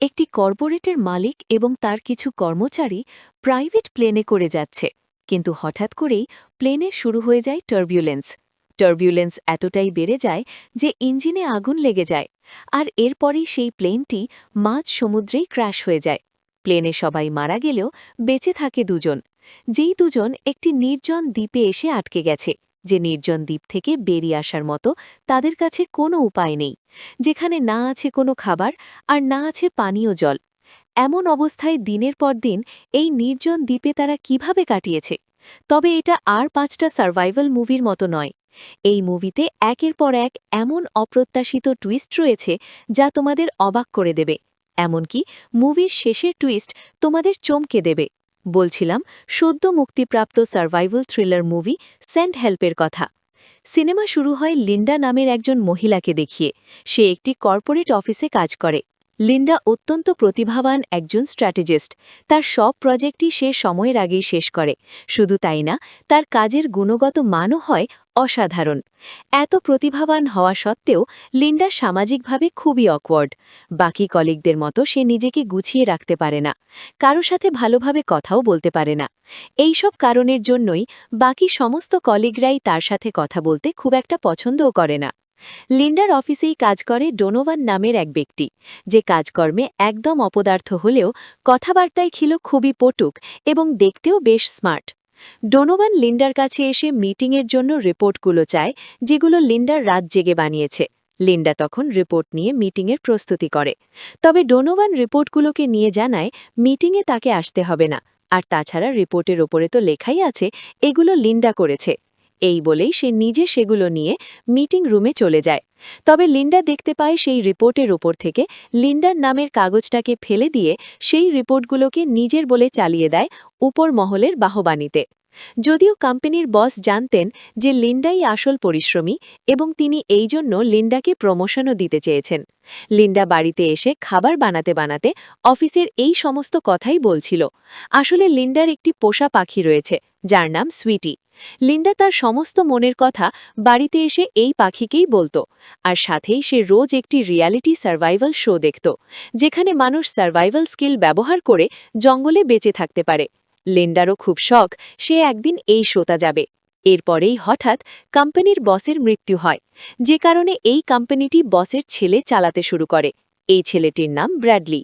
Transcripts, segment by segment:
একটি কর্পোরেটের মালিক এবং তার কিছু কর্মচারী প্রাইভেট প্লেনে করে যাচ্ছে, কিন্তু হঠাৎ করেই প্লেনে শুরু হয়ে যায় টার্বিউলেন্স এতটাই বেড়ে যায় যে ইঞ্জিনে আগুন লেগে যায়, আর এরপরেই সেই প্লেনটি মাঝ সমুদ্রেই ক্র্যাশ হয়ে যায়। প্লেনে সবাই মারা গেলেও বেঁচে থাকে দুজন, যেই দুজন একটি নির্জন দ্বীপে এসে আটকে গেছে, যে নির্জন দ্বীপ থেকে বেরিয়ে আসার মতো তাদের কাছে কোনো উপায় নেই, যেখানে না আছে কোনো খাবার আর না আছে পানীয় জল। এমন অবস্থায় দিনের পর দিন এই নির্জন দ্বীপে তারা কিভাবে কাটিয়েছে। তবে এটা আর 5টা সার্ভাইভাল মুভির মতো নয়। এই মুভিতে একের পর এক এমন অপ্রত্যাশিত টুইস্ট রয়েছে যা তোমাদের অবাক করে দেবে, এমনকি মুভির শেষের টুইস্ট তোমাদের চমকে দেবে। বলছিলাম সদ্য মুক্তিপ্রাপ্ত সার্ভাইভাল থ্রিলার মুভি সেন্ট হেল্পের কথা। সিনেমা শুরু হয় লিন্ডা নামের একজন মহিলাকে দেখিয়ে। সে একটি কর্পোরেট অফিসে কাজ করে। লিন্ডা অত্যন্ত প্রতিভাবান একজন স্ট্র্যাটেজিস্ট। তার সব প্রজেক্টই সে সময়ের আগেই শেষ করে। শুধু তাই না, তার কাজের গুণগত মানও হয় অসাধারণ। এত প্রতিভাবান হওয়া সত্ত্বেও লিন্ডা সামাজিকভাবে খুবই অকওয়ার্ড। বাকি কলিগদের মতো সে নিজেকে গুছিয়ে রাখতে পারে না, কারো সাথে ভালোভাবে কথাও বলতে পারে না। এই সব কারণের জন্যই বাকি সমস্ত কলিগরাই তার সাথে কথা বলতে খুব একটা পছন্দও করে না। লিন্ডার অফিসেই কাজ করে ডোনোভান নামের এক ব্যক্তি, যে কাজকর্মে একদম অপদার্থ হলেও কথাবার্তায় ছিল খুবই পটুক এবং দেখতেও বেশ স্মার্ট। ডোনোভান লিন্ডার কাছে এসে মিটিংয়ের জন্য রিপোর্টগুলো চায়, যেগুলো লিন্ডার রাত জেগে বানিয়েছে। লিন্ডা তখন রিপোর্ট নিয়ে মিটিংয়ের প্রস্তুতি করে। তবে ডোনোভান রিপোর্টগুলোকে নিয়ে জানায় মিটিংয়ে তাকে আসতে হবে না, আর তাছাড়া রিপোর্টের ওপরে তো লেখাই আছে এগুলো লিন্ডা করেছে। এই বলেই সে নিজে সেগুলো নিয়ে মিটিং রুমে চলে যায়। তবে লিন্ডা দেখতে পায় সেই রিপোর্টের ওপর থেকে লিন্ডার নামের কাগজটাকে ফেলে দিয়ে সেই রিপোর্টগুলোকে নিজের বলে চালিয়ে দেয় উপর মহলের বাহবানিতে। যদিও কোম্পানির বস জানতেন যে লিন্ডাই আসল পরিশ্রমী এবং তিনি এই জন্য লিন্ডাকে প্রমোশনও দিতে চেয়েছেন। লিন্ডা বাড়িতে এসে খাবার বানাতে বানাতে অফিসের এই সমস্ত কথাই বলছিল। আসলে লিন্ডার একটি পোষা পাখি রয়েছে, যার নাম সুইটি। লিন্ডা তার সমস্ত মনের কথা বাড়িতে এসে এই পাখিকেই বলতো, আর সাথেই সে রোজ একটি রিয়ালিটি সার্ভাইভাল শো দেখত, যেখানে মানুষ সার্ভাইভাল স্কিল ব্যবহার করে জঙ্গলে বেঁচে থাকতে পারে। লিন্ডারও খুব শখ সে একদিন এই শোতে যাবে। এরপরেই হঠাৎ কোম্পানির বসের মৃত্যু হয়, যে কারণে এই কোম্পানিটি বসের ছেলে চালাতে শুরু করে। এই ছেলেটির নাম ব্র্যাডলি।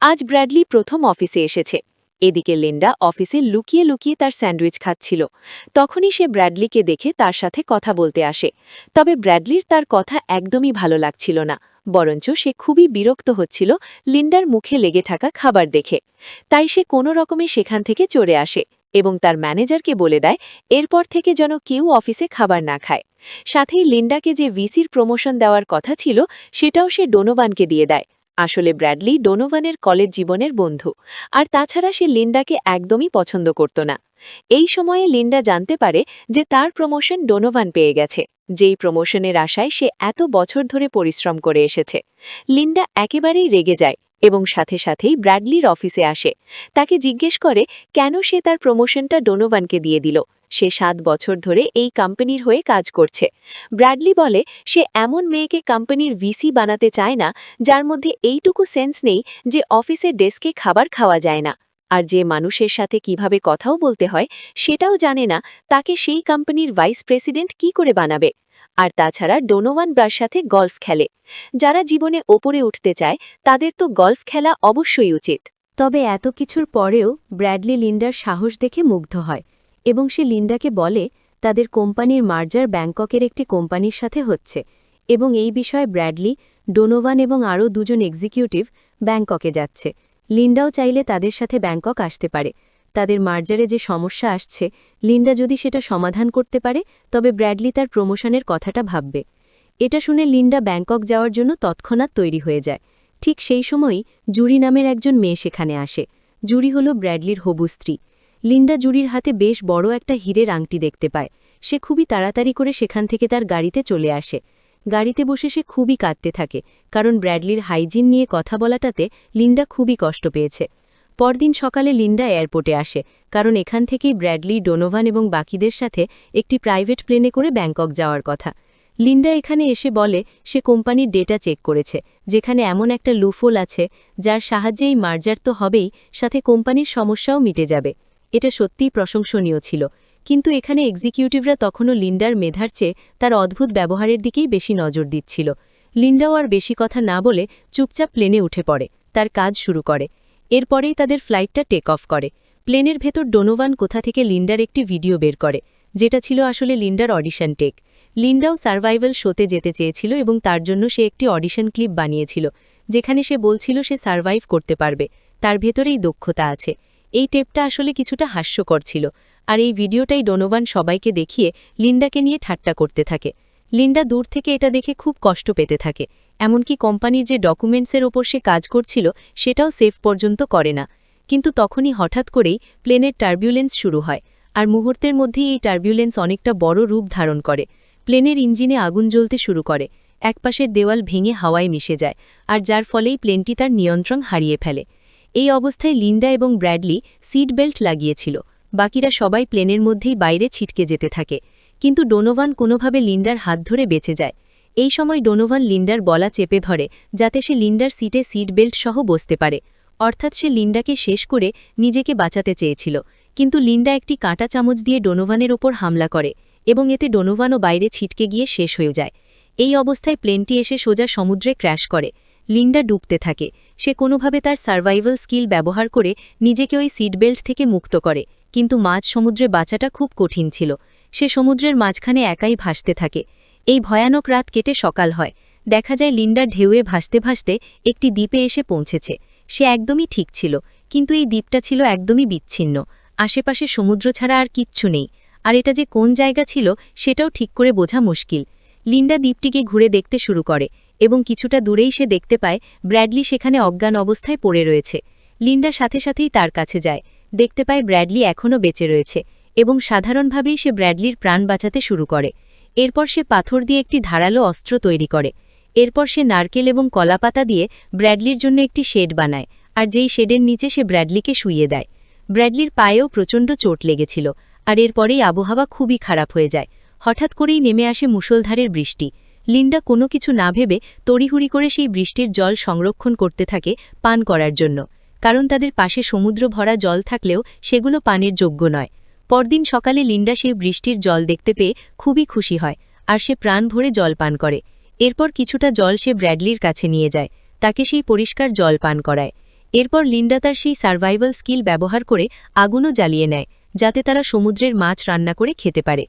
আজ ব্র্যাডলি প্রথম অফিসে এসেছে। এদিকে লিন্ডা অফিসে লুকিয়ে লুকিয়ে তার স্যান্ডউইচ খাচ্ছিল। তখনই সে ব্র্যাডলিকে দেখে তার সাথে কথা বলতে আসে। তবে ব্র্যাডলির তার কথা একদমই ভালো লাগছিল না, বরঞ্চ সে খুবই বিরক্ত হচ্ছিল লিন্ডার মুখে লেগে থাকা খাবার দেখে। তাই সে কোনো রকমে সেখান থেকে চলে আসে এবং তার ম্যানেজারকে বলে দেয় এরপর থেকে যেন কেউ অফিসে খাবার না খায়। সাথেই লিন্ডাকে যে ভিসির প্রমোশন দেওয়ার কথা ছিল সেটাও সে ডোনোভানকে দিয়ে দেয়। আসলে ব্র্যাডলি ডোনোভানের কলেজ জীবনের বন্ধু, আর তাছাড়া সে লিন্ডাকে একদমই পছন্দ করত না। এই সময়ে লিন্ডা জানতে পারে যে তার প্রমোশন ডোনোভান পেয়ে গেছে, যেই প্রমোশনের আশায় সে এত বছর ধরে পরিশ্রম করে এসেছে। লিন্ডা একেবারেই রেগে যায় এবং সাথে সাথেই ব্র্যাডলির অফিসে আসে। তাকে জিজ্ঞেস করে কেন সে তার প্রমোশনটা ডোনোভানকে দিয়ে দিল। সে 7 বছর ধরে এই কোম্পানির হয়ে কাজ করছে। ব্র্যাডলি বলে সে এমন মেয়েকে কোম্পানির ভিসি বানাতে চায় না যার মধ্যে এইটুকু সেন্স নেই যে অফিসের ডেস্কে খাবার খাওয়া যায় না, আর যে মানুষের সাথে কিভাবে কথাও বলতে হয় সেটাও জানে না, তাকে সেই কোম্পানির ভাইস প্রেসিডেন্ট কি করে বানাবে। আর তাছাড়া ডোনোভান ব্রার সাথে গল্ফ খেলে। যারা জীবনে ওপরে উঠতে চায় তাদের তো গল্ফ খেলা অবশ্যই উচিত। তবে এত কিছুর পরেও ব্র্যাডলি লিন্ডার সাহস দেখে মুগ্ধ হয় এবং সে লিন্ডাকে বলে তাদের কোম্পানির মার্জার ব্যাংককের একটি কোম্পানির সাথে হচ্ছে এবং এই বিষয়ে ব্র্যাডলি, ডোনোভান এবং আরও 2জন এক্সিকিউটিভ ব্যাংককে যাচ্ছে। লিন্ডাও চাইলে তাদের সাথে ব্যাংকক আসতে পারে। তাদের মার্জারে যে সমস্যা আসছে, লিন্ডা যদি সেটা সমাধান করতে পারে তবে ব্র্যাডলি তার প্রমোশনের কথাটা ভাববে। এটা শুনে লিন্ডা ব্যাংকক যাওয়ার জন্য তৎক্ষণাৎ তৈরি হয়ে যায়। ঠিক সেই সময়ই জুরি নামের একজন মেয়ে সেখানে আসে। জুরি হল ব্র্যাডলির হবু স্ত্রী। লিন্ডা জুরির হাতে বেশ বড় একটা হীরের আংটি দেখতে পায়। সে খুবই তাড়াতাড়ি করে সেখান থেকে তার গাড়িতে চলে আসে। গাড়িতে বসে সে খুবই কাঁদতে থাকে, কারণ ব্র্যাডলির হাইজিন নিয়ে কথা বলাটাতে লিন্ডা খুবই কষ্ট পেয়েছে। পরদিন সকালে লিন্ডা এয়ারপোর্টে আসে, কারণ এখান থেকেই ব্র্যাডলি, ডোনোভান এবং বাকিদের সাথে একটি প্রাইভেট প্লেনে করে ব্যাংকক যাওয়ার কথা। লিন্ডা এখানে এসে বলে সে কোম্পানির ডেটা চেক করেছে, যেখানে এমন একটা লুফোল আছে যার সাহায্যে এই মার্জার তো হবেই, সাথে কোম্পানির সমস্যাও মিটে যাবে। এটা সত্যিই প্রশংসনীয় ছিল, কিন্তু এখানে এক্সিকিউটিভরা তখনও লিন্ডার মেধার চেয়ে তার অদ্ভুত ব্যবহারের দিকেই বেশি নজর দিচ্ছিল। লিন্ডাও আর বেশি কথা না বলে চুপচাপ প্লেনে উঠে পড়ে, তার কাজ শুরু করে। এরপরেই তাদের ফ্লাইটটা টেক অফ করে। প্লেনের ভেতর ডোনোভান কোথা থেকে লিন্ডার একটি ভিডিও বের করে, যেটা ছিল আসলে লিন্ডার অডিশন টেক। লিন্ডাও সার্ভাইভাল শোতে যেতে চেয়েছিল এবং তার জন্য সে একটি অডিশন ক্লিপ বানিয়েছিল, যেখানে সে বলছিল সে সার্ভাইভ করতে পারবে, তার ভেতরেই দক্ষতা আছে। এই টেপটা আসলে কিছুটা হাস্যকর ছিল, আর এই ভিডিওটাই ডোনোভান সবাইকে দেখিয়ে লিন্ডাকে নিয়ে ঠাট্টা করতে থাকে। লিন্ডা দূর থেকে এটা দেখে খুব কষ্ট পেতে থাকে, এমনকি কোম্পানির যে ডকুমেন্টসের ওপর সে কাজ করছিল সেটাও সেভ পর্যন্ত করে না। কিন্তু তখনই হঠাৎ করেই প্লেনের টার্বিউলেন্স শুরু হয়, আর মুহূর্তের মধ্যেই এই টার্বিউলেন্স অনেকটা বড় রূপ ধারণ করে। প্লেনের ইঞ্জিনে আগুন জ্বলতে শুরু করে, একপাশের দেওয়াল ভেঙে হাওয়ায় মিশে যায়, আর যার ফলেই প্লেনটি তার নিয়ন্ত্রণ হারিয়ে ফেলে। এই অবস্থায় লিন্ডা এবং ব্র্যাডলি সিট বেল্ট লাগিয়েছিল, বাকিরা সবাই প্লেনের মধ্যেই বাইরে ছিটকে যেতে থাকে। কিন্তু ডোনোভান কোনোভাবে লিন্ডার হাত ধরে বেঁচে যায়। এই সময় ডোনোভান লিন্ডার গলা চেপে ধরে, যাতে সে লিন্ডার সিটে সিট বেল্ট সহ বসতে পারে। অর্থাৎ সে লিন্ডাকে শেষ করে নিজেকে বাঁচাতে চেয়েছিল, কিন্তু লিন্ডা একটি কাঁটা চামচ দিয়ে ডোনোভানের ওপর হামলা করে, এবং এতে ডোনোভানও বাইরে ছিটকে গিয়ে শেষ হয়ে যায়। এই অবস্থায় প্লেনটি এসে সোজা সমুদ্রে ক্র্যাশ করে। লিন্ডা ডুবতে থাকে, সে কোনোভাবে তার সার্ভাইভাল স্কিল ব্যবহার করে নিজেকে ওই সিট বেল্ট থেকে মুক্ত করে, কিন্তু মাঝ সমুদ্রে বাঁচাটা খুব কঠিন ছিল। সে সমুদ্রের মাঝখানে একাই ভাসতে থাকে। এই ভয়ানক রাত কেটে সকাল হয়। দেখা যায় লিন্ডা ঢেউয়ে ভাসতে ভাসতে একটি দ্বীপে এসে পৌঁছেছে। সে একদমই ঠিক ছিল, কিন্তু এই দ্বীপটা ছিল একদমই বিচ্ছিন্ন। আশেপাশে সমুদ্র ছাড়া আর কিচ্ছু নেই, আর এটা যে কোন জায়গা ছিল সেটাও ঠিক করে বোঝা মুশকিল। লিন্ডা দ্বীপটিকে ঘুরে দেখতে শুরু করে, এবং কিছুটা দূরেই সে দেখতে পায় ব্র্যাডলি সেখানে অজ্ঞান অবস্থায় পড়ে রয়েছে। লিন্ডা সাথে সাথেই তার কাছে যায়, দেখতে পায় ব্র্যাডলি এখনও বেঁচে রয়েছে, এবং সাধারণভাবেই সে ব্র্যাডলির প্রাণ বাঁচাতে শুরু করে। এরপর সে পাথর দিয়ে একটি ধারালো অস্ত্র তৈরি করে। এরপর সে নারকেল এবং কলাপাতা দিয়ে ব্র্যাডলির জন্য একটি শেড বানায়, আর যেই শেডের নিচে সে ব্র্যাডলিকে শুইয়ে দেয়। ব্র্যাডলির পায়েও প্রচণ্ড চোট লেগেছিল, আর এরপরেই আবহাওয়া খুবই খারাপ হয়ে যায়। হঠাৎ করেই নেমে আসে মুষলধারের বৃষ্টি। লিন্ডা কোনো কিছু না ভেবে তড়িহুড়ি করে সেই বৃষ্টির জল সংরক্ষণ করতে থাকে পান করার জন্য, কারণ তাদের পাশে সমুদ্র ভরা জল থাকলেও সেগুলো পানের যোগ্য নয়। পরদিন সকালে লিন্ডা সেই বৃষ্টির জল দেখতে পেয়ে খুবই খুশি হয়, আর সে প্রাণ ভরে জল পান করে। এরপর কিছুটা জল সে ব্র্যাডলির কাছে নিয়ে যায়, তাকে সেই পরিষ্কার জল পান করায়। এরপর লিন্ডা তার সেই সার্ভাইভাল স্কিল ব্যবহার করে আগুনও জ্বালিয়ে নেয়, যাতে তারা সমুদ্রের মাছ রান্না করে খেতে পারে।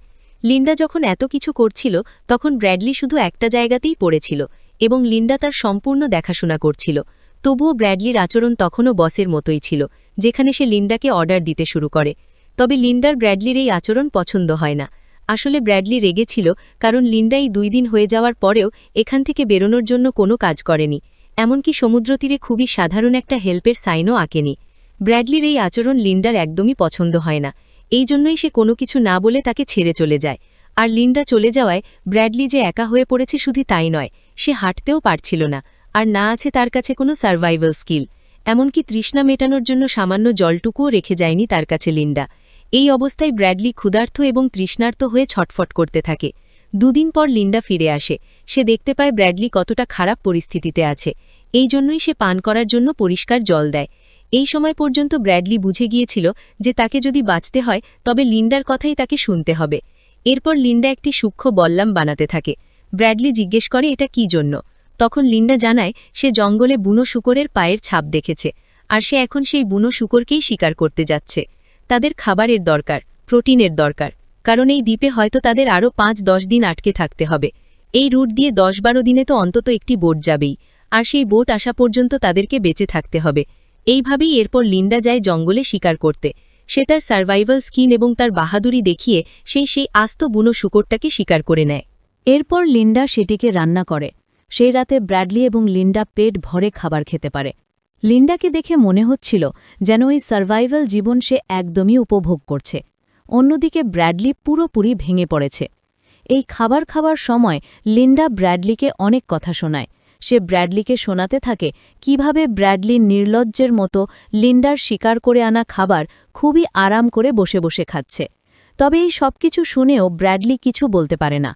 লিন্ডা যখন এত কিছু করছিল তখন ব্র্যাডলি শুধু একটা জায়গাতেই পড়েছিল, এবং লিন্ডা তার সম্পূর্ণ দেখাশোনা করছিল। তবুও ব্র্যাডলির আচরণ তখনও বসের মতোই ছিল, যেখানে সে লিন্ডাকে অর্ডার দিতে শুরু করে। তবে লিন্ডার ব্র্যাডলির এই আচরণ পছন্দ হয় না। আসলে ব্র্যাডলি রেগেছিল, কারণ লিন্ডা এই 2 দিন হয়ে যাওয়ার পরেও এখান থেকে বেরোনোর জন্য কোনো কাজ করেনি, এমনকি সমুদ্রতীরে খুবই সাধারণ একটা হেল্পের সাইনও আঁকেনি। ব্র্যাডলির এই আচরণ লিন্ডার একদমই পছন্দ হয় না, এই জন্যই সে কোনো কিছু না বলে তাকে ছেড়ে চলে যায়। আর লিন্ডা চলে যাওয়ায় ব্র্যাডলি যে একা হয়ে পড়েছে শুধু তাই নয়, সে হাঁটতেও পারছিল না, আর না আছে তার কাছে কোনো সার্ভাইভাল স্কিল। এমনকি তৃষ্ণা মেটানোর জন্য সামান্য জলটুকুও রেখে যায়নি তার কাছে লিন্ডা। এই অবস্থায় ব্র্যাডলি ক্ষুধার্ত এবং তৃষ্ণার্ত হয়ে ছটফট করতে থাকে। 2 দিন পর লিন্ডা ফিরে আসে। সে দেখতে পায় ব্র্যাডলি কতটা খারাপ পরিস্থিতিতে আছে, এই জন্যই সে পান করার জন্য পরিষ্কার জল দেয়। এই সময় পর্যন্ত ব্র্যাডলি বুঝে গিয়েছিল যে তাকে যদি বাঁচতে হয় তবে লিন্ডার কথাই তাকে শুনতে হবে। এরপর লিন্ডা একটি সূক্ষ্ম বল্লাম বানাতে থাকে। ব্র্যাডলি জিজ্ঞেস করে এটা কি জন্য। তখন লিন্ডা জানায় সে জঙ্গলে বুনো শূকরের পায়ের ছাপ দেখেছে, আর সে এখন সেই বুনো শূকরকেই শিকার করতে যাচ্ছে। তাদের খাবারের দরকার, প্রোটিনের দরকার, কারণ এই দ্বীপে হয়তো তাদের আরও 5-10 দিন আটকে থাকতে হবে। এই রুট দিয়ে 10-12 দিনে তো অন্তত একটি বোট যাবেই, আর সেই বোট আসা পর্যন্ত তাদেরকে বেঁচে থাকতে হবে। এইভাবেই এরপর লিন্ডা যায় জঙ্গলে শিকার করতে। সে তার সার্ভাইভাল স্কিল এবং তার বাহাদুরি দেখিয়ে সেই আস্ত বুনো শূকরটাকে শিকার করে নেয়। এরপর লিন্ডা সেটিকে রান্না করে। সেই রাতে ব্র্যাডলি এবং লিন্ডা পেট ভরে খাবার খেতে পারে। লিন্ডাকে দেখে মনে হচ্ছিল যেন ওই সার্ভাইভাল জীবন সে একদমই উপভোগ করছে। অন্যদিকে ব্র্যাডলি পুরোপুরি ভেঙে পড়েছে। এই খাবার খাবার সময় লিন্ডা ব্র্যাডলিকে অনেক কথা শোনায়। সে ব্র্যাডলিকে শোনাতে থাকে কিভাবে ব্র্যাডলি নির্লজ্জের মতো লিন্ডার শিকার করে আনা খাবার খুবই আরাম করে বসে বসে খাচ্ছে। তবে এই সবকিছু শুনেও ব্র্যাডলি কিছু বলতে পারে না,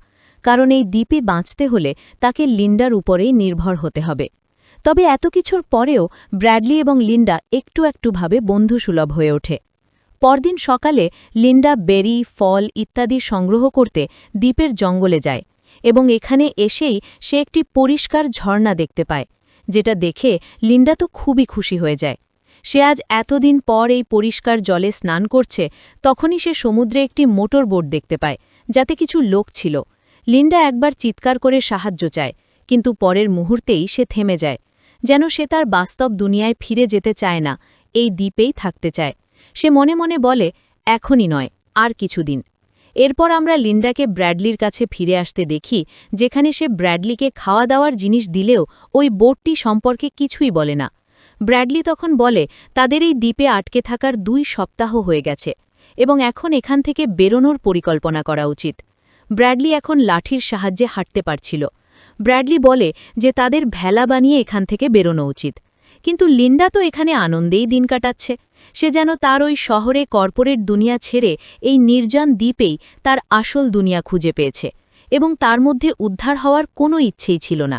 কারণ এই দ্বীপে বাঁচতে হলে তাকে লিন্ডার উপরেই নির্ভর হতে হবে। তবে এত কিছুর পরেও ব্র্যাডলি এবং লিন্ডা একটুভাবে বন্ধুসুলভ হয়ে ওঠে। পরদিন সকালে লিন্ডা বেরি, ফল ইত্যাদি সংগ্রহ করতে দ্বীপের জঙ্গলে যায় এবং এখানে এসেই সে একটি পরিষ্কার ঝর্ণা দেখতে পায়, যেটা দেখে লিন্ডা তো খুবই খুশি হয়ে যায়। সে আজ এতদিন পর এই পরিষ্কার জলে স্নান করছে, তখনই সে সমুদ্রে একটি মোটর বোট দেখতে পায়, যাতে কিছু লোক ছিল। লিন্ডা একবার চিৎকার করে সাহায্য চায়, কিন্তু পরের মুহূর্তেই সে থেমে যায়, যেন সে তার বাস্তব দুনিয়ায় ফিরে যেতে চায় না, এই দ্বীপেই থাকতে চায়। সে মনে মনে বলে, এখনই নয়, আর কিছুদিন। এরপর আমরা লিন্ডাকে ব্র্যাডলির কাছে ফিরে আসতে দেখি, যেখানে সে ব্র্যাডলিকে খাওয়া দাওয়ার জিনিস দিলেও ওই বোটটি সম্পর্কে কিছুই বলে না। ব্র্যাডলি তখন বলে তাদের এই দ্বীপে আটকে থাকার 2 সপ্তাহ হয়ে গেছে এবং এখন এখান থেকে বেরোনোর পরিকল্পনা করা উচিত। ব্র্যাডলি এখন লাঠির সাহায্যে হাঁটতে পারছিল। ব্র্যাডলি বলে যে তাদের ভেলা বানিয়ে এখান থেকে বেরোনো উচিত, কিন্তু লিন্ডা তো এখানে আনন্দেই দিন কাটাচ্ছে। সে যেন তার ওই শহরে কর্পোরেট দুনিয়া ছেড়ে এই নির্জন দ্বীপেই তার আসল দুনিয়া খুঁজে পেয়েছে এবং তার মধ্যে উদ্ধার হওয়ার কোনো ইচ্ছেই ছিল না।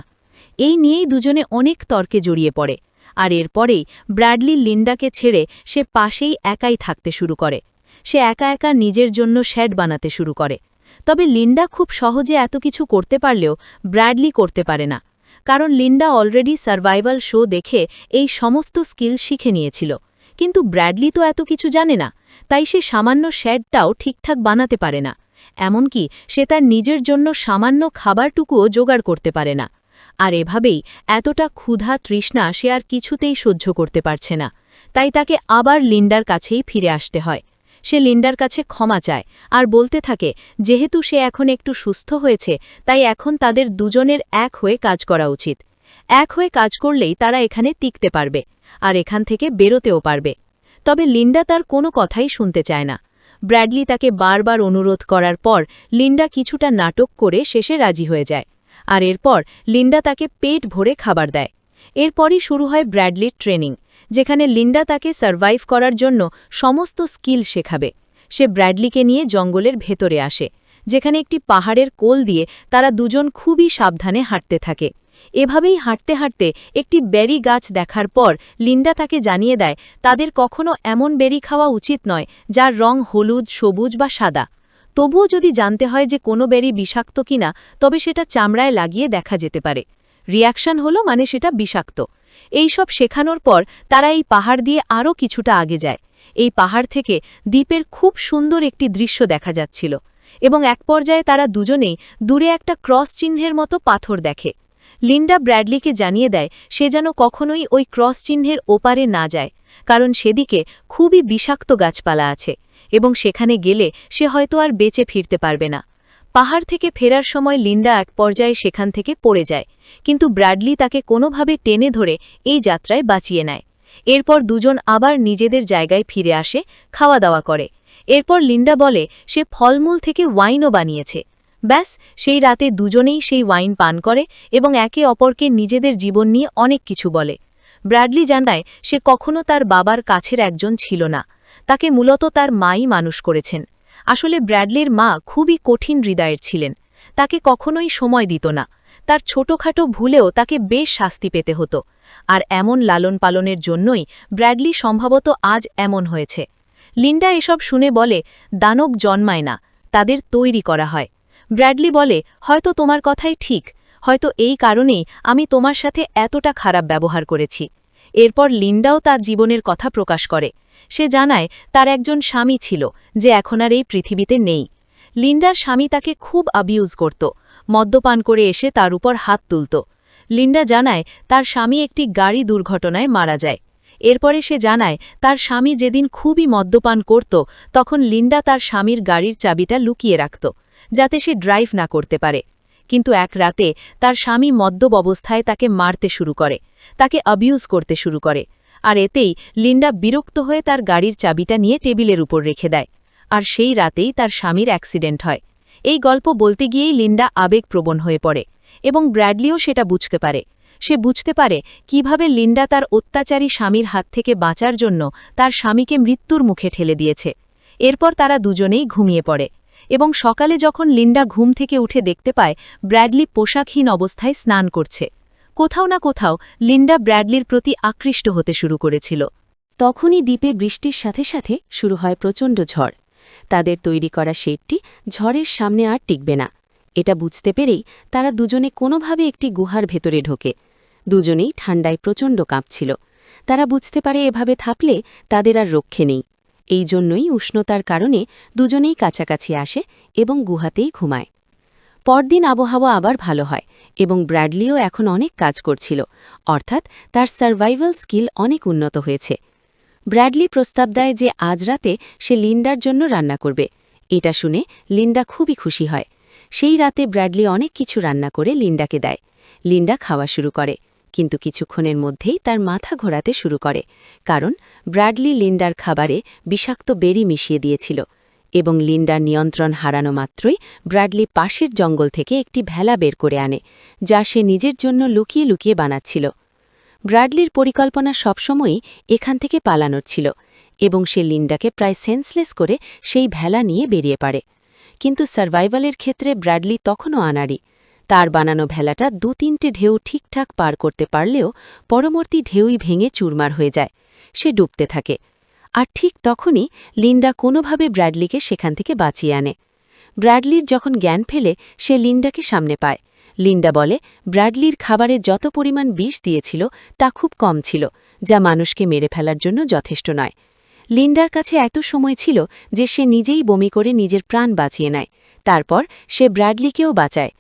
এই নিয়েই দুজনে অনেক তর্কে জড়িয়ে পড়ে, আর এরপরেই ব্র্যাডলি লিন্ডাকে ছেড়ে সে পাশেই একাই থাকতে শুরু করে। সে একা একা নিজের জন্য শেড বানাতে শুরু করে। তবে লিন্ডা খুব সহজে এত কিছু করতে পারলেও ব্র্যাডলি করতে পারে না, কারণ লিন্ডা অলরেডি সার্ভাইভাল শো দেখে এই সমস্ত স্কিল শিখে নিয়েছিল। কিন্তু ব্র্যাডলি তো এত কিছু জানে না, তাই সে সামান্য শেডটাও ঠিকঠাক বানাতে পারে না। এমনকি সে তার নিজের জন্য সামান্য খাবারটুকুও জোগাড় করতে পারে না। আর এভাবেই এতটা ক্ষুধা তৃষ্ণা সে আর কিছুতেই সহ্য করতে পারছে না, তাই তাকে আবার লিন্ডার কাছেই ফিরে আসতে হয়। সে লিন্ডার কাছে ক্ষমা চায় আর বলতে থাকে যেহেতু সে এখন একটু সুস্থ হয়েছে, তাই এখন তাদের দুজনের এক হয়ে কাজ করা উচিত। এক হয়ে কাজ করলেই তারা এখানে টিকতে পারবে আর এখান থেকে বেরোতেও পারবে। তবে লিন্ডা তার কোনো কথাই শুনতে চায় না। ব্র্যাডলি তাকে বারবার অনুরোধ করার পর লিন্ডা কিছুটা নাটক করে শেষে রাজি হয়ে যায়, আর এরপর লিন্ডা তাকে পেট ভরে খাবার দেয়। এরপরই শুরু হয় ব্র্যাডলির ট্রেনিং, যেখানে লিন্ডা তাকে সার্ভাইভ করার জন্য সমস্ত স্কিল শেখাবে। সে ব্র্যাডলিকে নিয়ে জঙ্গলের ভেতরে আসে, যেখানে একটি পাহাড়ের কোল দিয়ে তারা দুজন খুবই সাবধানে হাঁটতে থাকে। এভাবেই হাঁটতে হাঁটতে একটি বেরি গাছ দেখার পর লিন্ডা তাকে জানিয়ে দেয় তাদের কখনো এমন বেরি খাওয়া উচিত নয় যার রং হলুদ, সবুজ বা সাদা। তবুও যদি জানতে হয় যে কোনো বেরি বিষাক্ত কিনা, তবে সেটা চামড়ায় লাগিয়ে দেখা যেতে পারে। রিয়াকশন হলো মানে সেটা বিষাক্ত। এই সব শেখানোর পর তারা এই পাহাড় দিয়ে আরও কিছুটা আগে যায়। এই পাহাড় থেকে দ্বীপের খুব সুন্দর একটি দৃশ্য দেখা যাচ্ছিল এবং এক পর্যায়ে তারা দুজনেই দূরে একটা ক্রস চিহ্নের মতো পাথর দেখে। লিন্ডা ব্র্যাডলিকে জানিয়ে দেয় সে যেন কখনোই ওই ক্রস চিহ্নের ওপারে না যায়, কারণ সেদিকে খুবই বিষাক্ত গাছপালা আছে এবং সেখানে গেলে সে হয়তো আর বেঁচে ফিরতে পারবে না। পাহাড় থেকে ফেরার সময় লিন্ডা এক পর্যায়ে সেখান থেকে পড়ে যায়, কিন্তু ব্র্যাডলি তাকে কোনোভাবে টেনে ধরে এই যাত্রায় বাঁচিয়ে নেয়। এরপর দুজন আবার নিজেদের জায়গায় ফিরে আসে, খাওয়া দাওয়া করে। এরপর লিন্ডা বলে সে ফলমূল থেকে ওয়াইনও বানিয়েছে। ব্যাস, সেই রাতে দুজনেই সেই ওয়াইন পান করে এবং একে অপরকে নিজেদের জীবন নিয়ে অনেক কিছু বলে। ব্র্যাডলি জানায় সে কখনো তার বাবার কাছের একজন ছিল না, তাকে মূলত তার মাই মানুষ করেছেন। আসলে ব্র্যাডলির মা খুবই কঠিন হৃদয়ের ছিলেন, তাকে কখনোই সময় দিত না। তার ছোটখাটো ভুলেও তাকে বেশ শাস্তি পেতে হতো, আর এমন লালন পালনের জন্যই ব্র্যাডলি সম্ভবত আজ এমন হয়েছে। লিন্ডা এসব শুনে বলে দানব জন্মায় না, তাদের তৈরি করা হয়। ব্র্যাডলি বলে হয়তো তোমার কথাই ঠিক, হয়তো এই কারণেই আমি তোমার সাথে এতটা খারাপ ব্যবহার করেছি। এরপর লিন্ডাও তার জীবনের কথা প্রকাশ করে। সে জানায় তার একজন স্বামী ছিল যে এখন আর এই পৃথিবীতে নেই। লিন্ডার স্বামী তাকে খুব অ্যাবিউজ করত, মদ্যপান করে এসে তার উপর হাত তুলত। লিন্ডা জানায় তার স্বামী একটি গাড়ি দুর্ঘটনায় মারা যায়। এরপরে সে জানায় তার স্বামী যেদিন খুবই মদ্যপান করত, তখন লিন্ডা তার স্বামীর গাড়ির চাবিটা লুকিয়ে রাখত, যাতে সে ড্রাইভ না করতে পারে। কিন্তু এক রাতে তার স্বামী মদ্যপ অবস্থায় তাকে মারতে শুরু করে, তাকে অ্যাবিউজ করতে শুরু করে, আর এতেই লিন্ডা বিরক্ত হয়ে তার গাড়ির চাবিটা নিয়ে টেবিলের উপর রেখে দেয়। আর সেই রাতেই তার স্বামীর অ্যাক্সিডেন্ট হয়। এই গল্প বলতে গিয়েই লিন্ডা আবেগপ্রবণ হয়ে পড়ে এবং ব্র্যাডলিও সেটা বুঝতে পারে। সে বুঝতে পারে কিভাবে লিন্ডা তার অত্যাচারী স্বামীর হাত থেকে বাঁচার জন্য তার স্বামীকে মৃত্যুর মুখে ঠেলে দিয়েছে। এরপর তারা দুজনেই ঘুমিয়ে পড়ে এবং সকালে যখন লিন্ডা ঘুম থেকে উঠে দেখতে পায় ব্র্যাডলি পোশাকহীন অবস্থায় স্নান করছে। কোথাও না কোথাও লিন্ডা ব্র্যাডলির প্রতি আকৃষ্ট হতে শুরু করেছিল। তখনই দ্বীপে বৃষ্টির সাথে সাথে শুরু হয় প্রচণ্ড ঝড়। তাদের তৈরি করা শেডটি ঝড়ের সামনে আর টিকবে না। এটা বুঝতে পেরেই তারা দুজনে কোনোভাবে একটি গুহার ভেতরে ঢোকে। দুজনেই ঠান্ডায় প্রচণ্ড কাঁপছিল। তারা বুঝতে পারে এভাবে থাকলে তাদের আর রক্ষে নেই। এই জন্যই উষ্ণতার কারণে দুজনেই কাছাকাছি আসে এবং গুহাতেই ঘুমায়। পরদিন আবহাওয়া আবার ভালো হয় এবং ব্র্যাডলিও এখন অনেক কাজ করছিল, অর্থাৎ তার সার্ভাইভাল স্কিল অনেক উন্নত হয়েছে। ব্র্যাডলি প্রস্তাব দেয় যে আজ রাতে সে লিন্ডার জন্য রান্না করবে। এটা শুনে লিন্ডা খুবই খুশি হয়। সেই রাতে ব্র্যাডলি অনেক কিছু রান্না করে লিন্ডাকে দেয়। লিন্ডা খাওয়া শুরু করে, কিন্তু কিছুক্ষণের মধ্যেই তার মাথা ঘোরাতে শুরু করে, কারণ ব্র্যাডলি লিন্ডার খাবারে বিষাক্ত বেরি মিশিয়ে দিয়েছিল। এবং লিন্ডার নিয়ন্ত্রণ হারানো মাত্রই ব্র্যাডলি পাশের জঙ্গল থেকে একটি ভেলা বের করে আনে, যা সে নিজের জন্য লুকিয়ে লুকিয়ে বানাচ্ছিল। ব্র্যাডলির পরিকল্পনা সবসময়ই এখান থেকে পালানোর ছিল এবং সে লিন্ডাকে প্রায় সেন্সলেস করে সেই ভেলা নিয়ে বেরিয়ে পড়ে। কিন্তু সার্ভাইভালের ক্ষেত্রে ব্র্যাডলি তখনও আনাড়ি। তার বানানো ভেলাটা ২-৩টে ঢেউ ঠিকঠাক পার করতে পারলেও পরবর্তী ঢেউই ভেঙে চুরমার হয়ে যায়। সে ডুবতে থাকে। আর ঠিক তখনই লিন্ডা কোনোভাবে ব্র্যাডলিকে সেখান থেকে বাঁচিয়ে আনে। ব্র্যাডলির যখন জ্ঞান ফেলে সে লিন্ডাকে সামনে পায়। লিন্ডা বলে ব্র্যাডলির খাবারে যত পরিমাণ বিষ দিয়েছিল তা খুব কম ছিল, যা মানুষকে মেরে ফেলার জন্য যথেষ্ট নয়। লিন্ডার কাছে এত সময় ছিল যে সে নিজেই বমি করে নিজের প্রাণ বাঁচিয়ে নেয়। তারপর সে ব্র্যাডলিকেও বাঁচায়।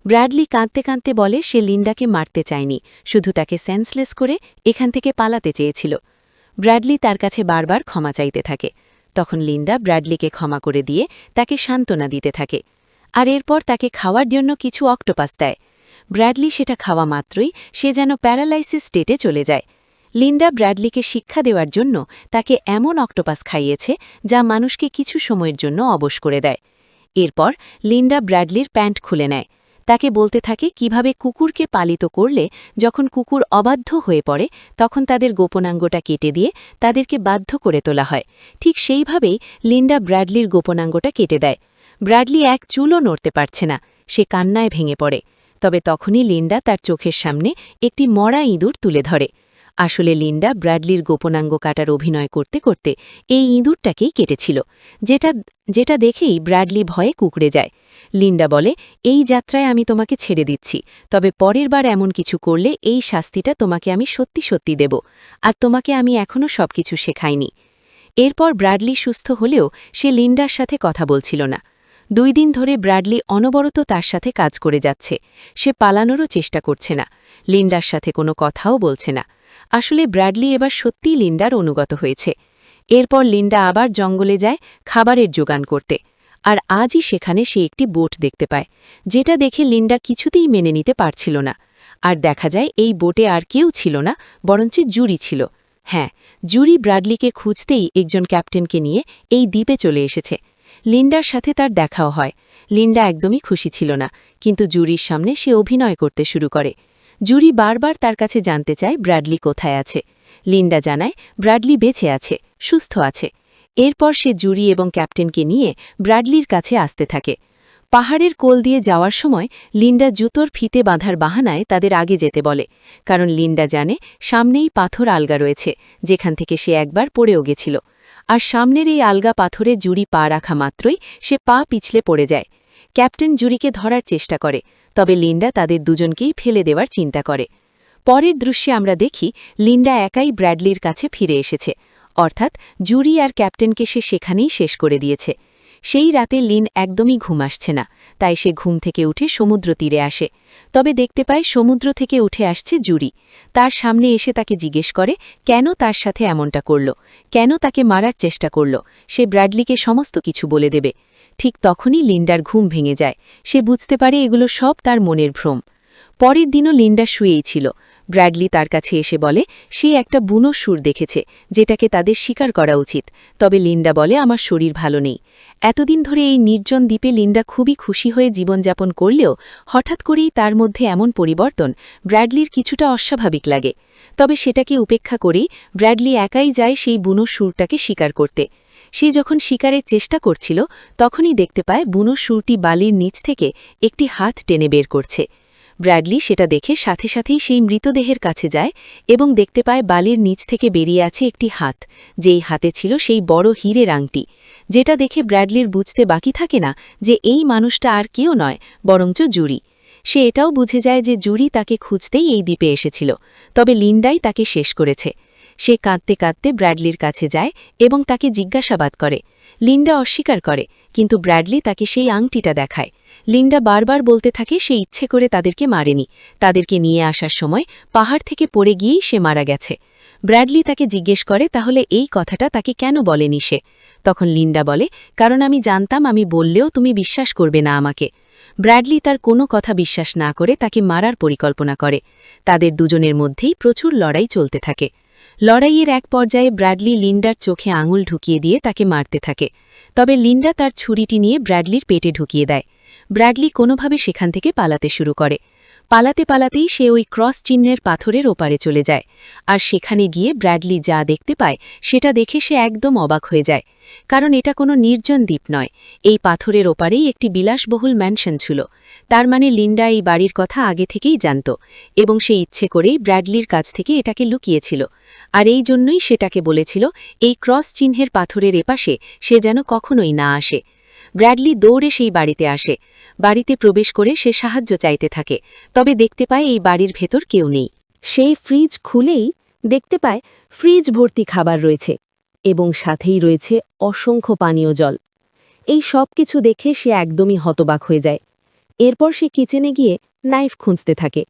ব্র্যাডলি কাঁদতে কাঁদতে বলে সে লিন্ডাকে মারতে চায়নি, শুধু তাকে সেন্সলেস করে এখান থেকে পালাতে চেয়েছিল। ব্র্যাডলি তার কাছে বারবার ক্ষমা চাইতে থাকে। তখন লিন্ডা ব্র্যাডলিকে ক্ষমা করে দিয়ে তাকে সান্ত্বনা দিতে থাকে, আর এরপর তাকে খাওয়ার জন্য কিছু অক্টোপাস দেয়। ব্র্যাডলি সেটা খাওয়া মাত্রই সে যেন প্যারালাইসিস স্টেটে চলে যায়। লিন্ডা ব্র্যাডলিকে শিক্ষা দেওয়ার জন্য তাকে এমন অক্টোপাস খাইয়েছে যা মানুষকে কিছু সময়ের জন্য অবশ করে দেয়। এরপর লিন্ডা ব্র্যাডলির প্যান্ট খুলে নেয়। তাকে বলতে থাকে কিভাবে কুকুরকে পালিত করলে যখন কুকুর অবাধ্য হয়ে পড়ে তখন তাদের গোপনাঙ্গটা কেটে দিয়ে তাদেরকে বাধ্য করে তোলা হয়। ঠিক সেইভাবেই লিন্ডা ব্র্যাডলির গোপনাঙ্গটা কেটে দেয়। ব্র্যাডলি এক চুলও নড়তে পারছে না, সে কান্নায় ভেঙে পড়ে। তবে তখনই লিন্ডা তার চোখের সামনে একটি মরা ইঁদুর তুলে ধরে। আসলে লিন্ডা ব্র্যাডলির গোপনাঙ্গ কাটার অভিনয় করতে করতে এই ইঁদুরটাকেই কেটেছিল, যেটা দেখেই ব্র্যাডলি ভয়ে কুঁকড়ে যায়। লিন্ডা বলে, এই যাত্রায় আমি তোমাকে ছেড়ে দিচ্ছি, তবে পরের বার এমন কিছু করলে এই শাস্তিটা তোমাকে আমি সত্যি সত্যি দেব, আর তোমাকে আমি এখনও সবকিছু শেখাইনি। এরপর ব্র্যাডলি সুস্থ হলেও সে লিন্ডার সাথে কথা বলছিল না। ২ দিন ধরে ব্র্যাডলি অনবরত তার সাথে কাজ করে যাচ্ছে। সে পালানোরও চেষ্টা করছে না, লিন্ডার সাথে কোনো কথাও বলছে না। আসলে ব্র্যাডলি এবার সত্যিই লিন্ডার অনুগত হয়েছে। এরপর লিন্ডা আবার জঙ্গলে যায় খাবারের জোগান করতে, আর আজই সেখানে সে একটি বোট দেখতে পায়, যেটা দেখে লিন্ডা কিছুতেই মেনে নিতে পারছিল না। আর দেখা যায় এই বোটে আর কেউ ছিল না, বরঞ্চ জুরি ছিল। হ্যাঁ, জুরি ব্র্যাডলিকে খুঁজতেই একজন ক্যাপ্টেনকে নিয়ে এই দ্বীপে চলে এসেছে। লিন্ডার সাথে তার দেখাও হয়। লিন্ডা একদমই খুশি ছিল না, কিন্তু জুরির সামনে সে অভিনয় করতে শুরু করে। জুরি বারবার তার কাছে জানতে চায় ব্র্যাডলি কোথায় আছে। লিন্ডা জানায় ব্র্যাডলি বেঁচে আছে, সুস্থ আছে। এরপর সে জুরি এবং ক্যাপ্টেনকে নিয়ে ব্র্যাডলির কাছে আসতে থাকে। পাহাড়ের কোল দিয়ে যাওয়ার সময় লিন্ডা জুতোর ফিতে বাঁধার বাহানায় তাদের আগে যেতে বলে, কারণ লিন্ডা জানে সামনেই পাথর আলগা রয়েছে, যেখান থেকে সে একবার পড়েও গেছিল। আর সামনের এই আলগা পাথরে জুরি পা রাখা মাত্রই সে পা পিছলে পড়ে যায়। ক্যাপ্টেন জুরিকে ধরার চেষ্টা করে, তবে লিন্ডা তাদের দুজনকেই ফেলে দেওয়ার চিন্তা করে। পরের দৃশ্যে আমরা দেখি লিন্ডা একাই ব্র্যাডলির কাছে ফিরে এসেছে, অর্থাৎ জুরি আর ক্যাপ্টেনকে সে সেখানেই শেষ করে দিয়েছে। সেই রাতে লিন একদমই ঘুম আসছে না, তাই সে ঘুম থেকে উঠে সমুদ্র তীরে আসে। তবে দেখতে পায় সমুদ্র থেকে উঠে আসছে জুরি। তার সামনে এসে তাকে জিজ্ঞেস করে কেন তার সাথে এমনটা করল, কেন তাকে মারার চেষ্টা করল। সে ব্র্যাডলিকে সমস্ত কিছু বলে দেবে। ঠিক তখনই লিন্ডার ঘুম ভেঙে যায়। সে বুঝতে পারে এগুলো সব তার মনের ভ্রম। পরের দিনও লিন্ডা শুয়েই ছিল। ব্র্যাডলি তার কাছে এসে বলে সে একটা বুনো সুর দেখেছে, যেটাকে তাদের স্বীকার করা উচিত। তবে লিন্ডা বলে আমার শরীর ভালো নেই। এতদিন ধরে এই নির্জন দ্বীপে লিন্ডা খুবই খুশি হয়ে জীবনযাপন করলেও হঠাৎ করেই তার মধ্যে এমন পরিবর্তন ব্র্যাডলির কিছুটা অস্বাভাবিক লাগে। তবে সেটাকে উপেক্ষা করেই ব্র্যাডলি একাই যায় সেই বুনো সুরটাকে স্বীকার করতে। সে যখন শিকারের চেষ্টা করছিল তখনই দেখতে পায় বুনো শুঁড়টি বালির নিচ থেকে একটি হাত টেনে বের করছে। ব্র্যাডলি সেটা দেখে সাথে সাথেই সেই মৃতদেহের কাছে যায় এবং দেখতে পায় বালির নিচ থেকে বেরিয়ে আছে একটি হাত, যেই হাতে ছিল সেই বড় হীরের আংটি, যেটা দেখে ব্র্যাডলির বুঝতে বাকি থাকে না যে এই মানুষটা আর কেউ নয় বরঞ্চ জুরি। সে এটাও বুঝে যায় যে জুরি তাকে খুঁজতেই এই দ্বীপে এসেছিল, তবে লিন্ডাই তাকে শেষ করেছে। সে কাঁদতে কাঁদতে ব্র্যাডলির কাছে যায় এবং তাকে জিজ্ঞাসাবাদ করে। লিন্ডা অস্বীকার করে, কিন্তু ব্র্যাডলি তাকে সেই আংটিটা দেখায়। লিন্ডা বারবার বলতে থাকে সে ইচ্ছে করে তাদেরকে মারেনি, তাদেরকে নিয়ে আসার সময় পাহাড় থেকে পড়ে গিয়েই সে মারা গেছে। ব্র্যাডলি তাকে জিজ্ঞেস করে তাহলে এই কথাটা তাকে কেন বলেনি সে। তখন লিন্ডা বলে, কারণ আমি জানতাম আমি বললেও তুমি বিশ্বাস করবে না আমাকে। ব্র্যাডলি তার কোনো কথা বিশ্বাস না করে তাকে মারার পরিকল্পনা করে। তাদের দুজনের মধ্যেই প্রচুর লড়াই চলতে থাকে। লড়াইয়ের এক পর্যায়ে ব্র্যাডলি লিন্ডার চোখে আঙুল ঢুকিয়ে দিয়ে তাকে মারতে থাকে, তবে লিন্ডা তার ছুরিটি নিয়ে ব্র্যাডলির পেটে ঢুকিয়ে দেয়। ব্র্যাডলি কোনোভাবে সেখান থেকে পালাতে শুরু করে। পালাতে পালাতেই সে ওই ক্রস চিহ্নের পাথরের ওপারে চলে যায়, আর সেখানে গিয়ে ব্র্যাডলি যা দেখতে পায় সেটা দেখে সে একদম অবাক হয়ে যায়, কারণ এটা কোনো নির্জন দ্বীপ নয়। এই পাথরের ওপারেই একটি বিলাসবহুল ম্যানশন ছিল। তার মানে লিন্ডা এই বাড়ির কথা আগে থেকেই জানত এবং সে ইচ্ছে করেই ব্র্যাডলির কাছ থেকে এটাকে লুকিয়েছিল, আর এই জন্যই সেটাকে বলেছিল এই ক্রস চিহ্নের পাথরের এপাশে সে যেন কখনোই না আসে। ব্র্যাডলি দৌড়ে সেই বাড়িতে আসে। বাড়িতে প্রবেশ করে সে সাহায্য চাইতে থাকে, তবে দেখতে পায় এই বাড়ির ভেতর কেউ নেই। সেই ফ্রিজ খুলেই দেখতে পায় ফ্রিজ ভর্তি খাবার রয়েছে এবং সাথেই রয়েছে অসংখ্য পানীয় জল। এই সব কিছু দেখে সে একদমই হতবাক হয়ে যায়। এরপর সে কিচেনে গিয়ে নাইফ খুঁজতে থাকে,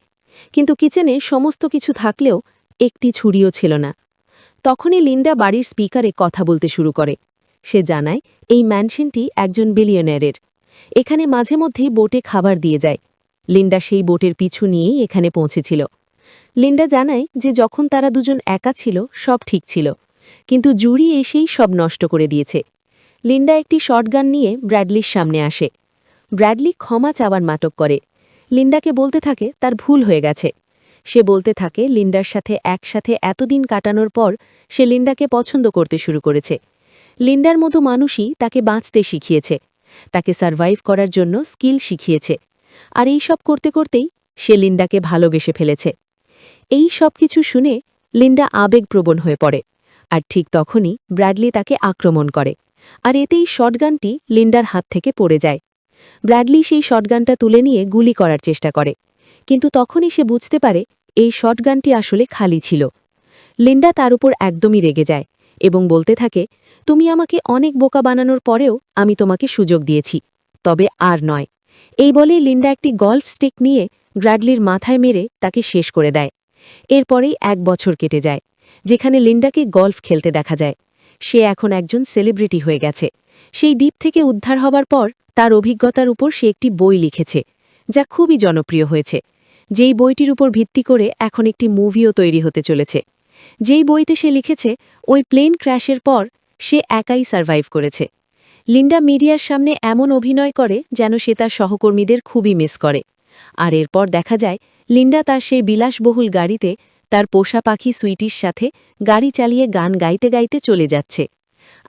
কিন্তু কিচেনে সমস্ত কিছু থাকলেও একটি ছুরিও ছিল না। তখনই লিন্ডা বাড়ির স্পিকারে কথা বলতে শুরু করে। সে জানায় এই ম্যানশনটি একজন বিলিয়নারের। এখানে মাঝে মধ্যেই বোটে খাবার দিয়ে যায়। লিন্ডা সেই বোটের পিছু নিয়েই এখানে পৌঁছেছিল। লিন্ডা জানায় যে যখন তারা দুজন একা ছিল সব ঠিক ছিল, কিন্তু জুরি এসেই সব নষ্ট করে দিয়েছে। লিন্ডা একটি শটগান নিয়ে ব্র্যাডলির সামনে আসে। ব্র্যাডলি ক্ষমা চাওয়ার নাটক করে। লিন্ডাকে বলতে থাকে তার ভুল হয়ে গেছে। সে বলতে থাকে লিন্ডার সাথে একসাথে এতদিন কাটানোর পর সে লিন্ডাকে পছন্দ করতে শুরু করেছে। লিন্ডার মতো মানুষই তাকে বাঁচতে শিখিয়েছে, তাকে সারভাইভ করার জন্য স্কিল শিখিয়েছে, আর এই সব করতে করতেই সে লিন্ডাকে ভালোবেসে ফেলেছে। এই সব কিছু শুনে লিন্ডা আবেগপ্রবণ হয়ে পড়ে, আর ঠিক তখনই ব্র্যাডলি তাকে আক্রমণ করে, আর এতেই শটগানটি লিন্ডার হাত থেকে পড়ে যায়। ব্র্যাডলি সেই শটগানটা তুলে নিয়ে গুলি করার চেষ্টা করে, কিন্তু তখনই সে বুঝতে পারে এই শটগানটি আসলে খালি ছিল। লিন্ডা তার উপর একদমই রেগে যায় এবং বলতে থাকে, তুমি আমাকে অনেক বোকা বানানোর পরেও আমি তোমাকে সুযোগ দিয়েছি, তবে আর নয়। এই বলেই লিন্ডা একটি গল্ফ স্টিক নিয়ে ব্র্যাডলির মাথায় মেরে তাকে শেষ করে দেয়। এরপরেই 1 বছর কেটে যায়, যেখানে লিন্ডাকে গল্ফ খেলতে দেখা যায়। সে এখন একজন সেলিব্রিটি হয়ে গেছে। সেই দ্বীপ থেকে উদ্ধার হবার পর তার অভিজ্ঞতার উপর সে একটি বই লিখেছে, যা খুবই জনপ্রিয় হয়েছে। যেই বইটির উপর ভিত্তি করে এখন একটি মুভিও তৈরি হতে চলেছে। যেই বইতে সে লিখেছে ওই প্লেন ক্র্যাশের পর সে একাই সারভাইভ করেছে। লিন্ডা মিডিয়ার সামনে এমন অভিনয় করে যেন সে তার সহকর্মীদের খুবই মিস করে। আর এরপর দেখা যায় লিন্ডা তার সেই বিলাসবহুল গাড়িতে তার পোষা পাখি সুইটির সাথে গাড়ি চালিয়ে গান গাইতে গাইতে চলে যাচ্ছে।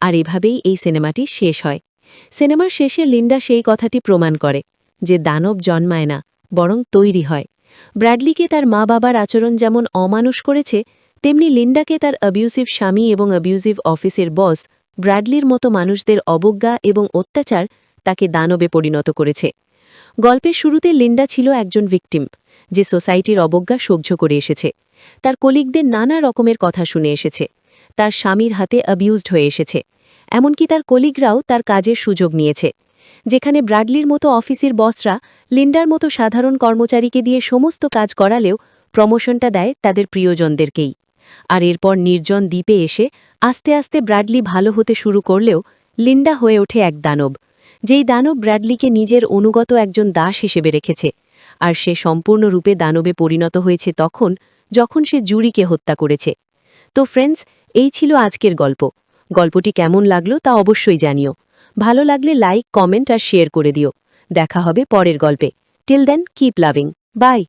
আর এভাবেই এই সিনেমাটি শেষ হয়। সিনেমার শেষে লিন্ডা সেই কথাটি প্রমাণ করে যে দানব জন্মায় না, বরং তৈরি হয়। ব্র্যাডলিকে তার মা বাবার আচরণ যেমন অমানুষ করেছে, তেমনি লিন্ডাকে তার অ্যাবিউসিভ স্বামী এবং অ্যাবিউসিভ অফিসের বস ব্র্যাডলির মতো মানুষদের অবজ্ঞা এবং অত্যাচার তাকে দানবে পরিণত করেছে। গল্পের শুরুতে লিন্ডা ছিল একজন ভিকটিম, যে সোসাইটির অবজ্ঞা সহ্য করে এসেছে। তার কলিগদের নানা রকমের কথা শুনে এসেছে, তার স্বামীর হাতে অ্যাবিউজড হয়ে এসেছে, এমনকি তার কলিগরাও তার কাজের সুযোগ নিয়েছে। যেখানে ব্র্যাডলির মতো অফিসের বসরা লিন্ডার মতো সাধারণ কর্মচারীকে দিয়ে সমস্ত কাজ করালেও প্রমোশনটা দেয় তাদের প্রিয়জনদেরকেই। আর এরপর নির্জন দ্বীপে এসে আস্তে আস্তে ব্র্যাডলি ভালো হতে শুরু করলেও লিন্ডা হয়ে ওঠে এক দানব, যেই দানব ব্র্যাডলিকে নিজের অনুগত একজন দাস হিসেবে রেখেছে। আর সে সম্পূর্ণরূপে দানবে পরিণত হয়েছে তখন যখন সে জুরিকে হত্যা করেছে। তো ফ্রেন্ডস, এই ছিল আজকের গল্প। গল্পটি কেমন লাগলো তা অবশ্যই জানিও। ভালো লাগলে লাইক, কমেন্ট আর শেয়ার করে দিও। দেখা হবে পরের গল্পে। Till then, keep loving. By.